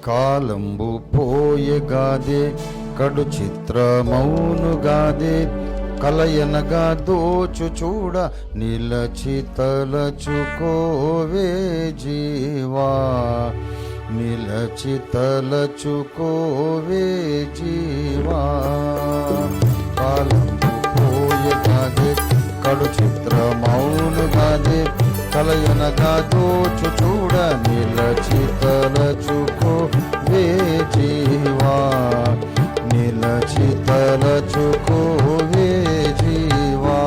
కాలంబు పోయెగాదే కడు చిత్రమౌనుగాదే కలయనగా దోచు చూడ నిలచి తలచుకోవే జీవా నిలచి తలచుకోవే జీవా కాలంబు పోయెగాదే కడు చిత్రమౌనుగాదే కలయనగా దోచు చూడ నిలచి తలచుకోవే జీవా నిలచి తలచుకోవే జీవా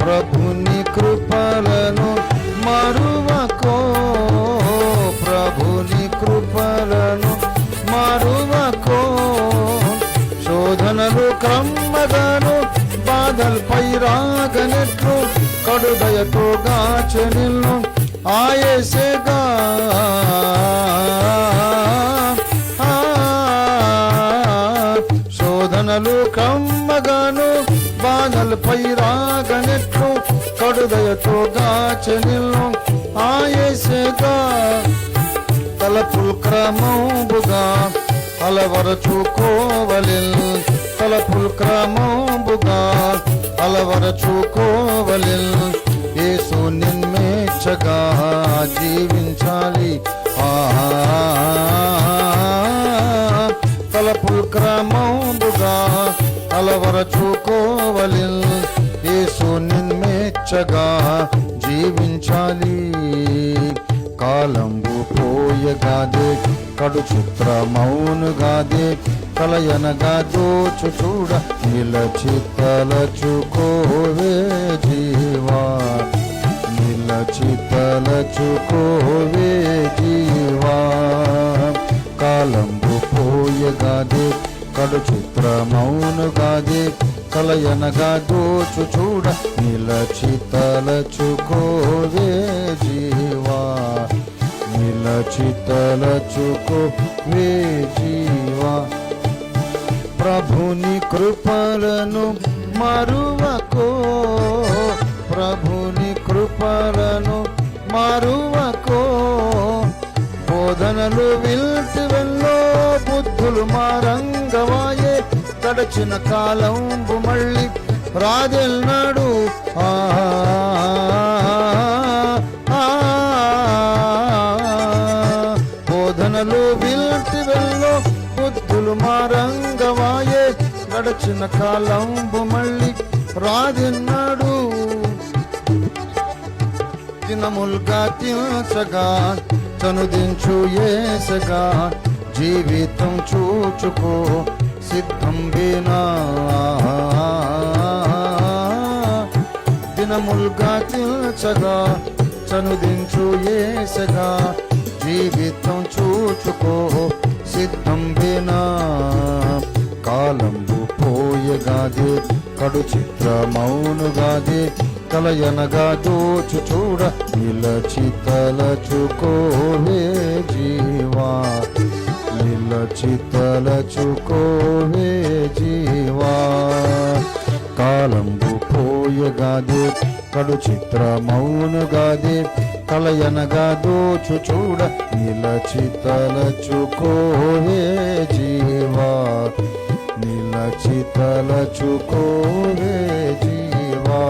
ప్రభుని కృపలను మరువకో ప్రభుని కృపలను మరువకో శోధనలు క్రమ్మగాను బాధల్పై రాగనెట్లు కడుదయతో గాచె నిన్ను ఆయసేగా శోధనలు కమ్మగాను బాధల్పై రాగనెట్లు కడుదయతో గాచె నిన్ను ఆయసేగా తలపుల్ క్రమముగా అలవరచుకోవలెన్ తలపుల్ క్రమముగా అలవరచుకోవలెన్ యేసు నిన్మెచ్చగా జీవించాలి తలపుల్ క్రమముగా అలవరచుకోవలెన్ యేసు నిన్మెచ్చగా జీవించాలి కాలంబు పోయెగాదే కడు చిత్రమౌనుగాదే కలయనగా దోచు చూడ నిలచి తలచుకోవే జీవా నిలచి తలచుకోవే జీవా కాలంబు పోయెగాదే కడు చిత్రమౌనుగాదే కలయనగా దోచు చూడ నిలచి తలచుకోవే జీవా నిలచి తలచుకోవే జీవా ప్రభుని కృపలను మరువకో ప్రభుని కృపలను మరువకో బోధనలు విల్టి వెళ్ళో బుద్ధులు మారంగవాయే గడచిన కాలంబు మళ్ళీ రాదెల్నాడు బోధనలు విల్టి వెళ్ళో బుద్ధులు మారంగవాయే గడచిన కాలంబు మళ్ళీ రాదెన్నాడు దినముల్గా తించగా చనుదించు యేసగా జీవితం చూచుకో సిద్ధం బినా దినముల్గా తించగా చనుదించు యేసగా జీవితం చూచుకో సిద్ధం బినా కాలంబు పోయెగాదే కడు చిత్రమౌనుగాదే కలయనగా దోచు చూడ నిలచి తలచుకోవే జీవా నిలచి తలచుకోవే జీవా కాలంబు పోయెగాదే కడు చిత్రమౌనుగాదే కలయనగా దోచు చూడ నిలచి తలచుకోవే జీవా నిలచి తలచుకోవే జీవా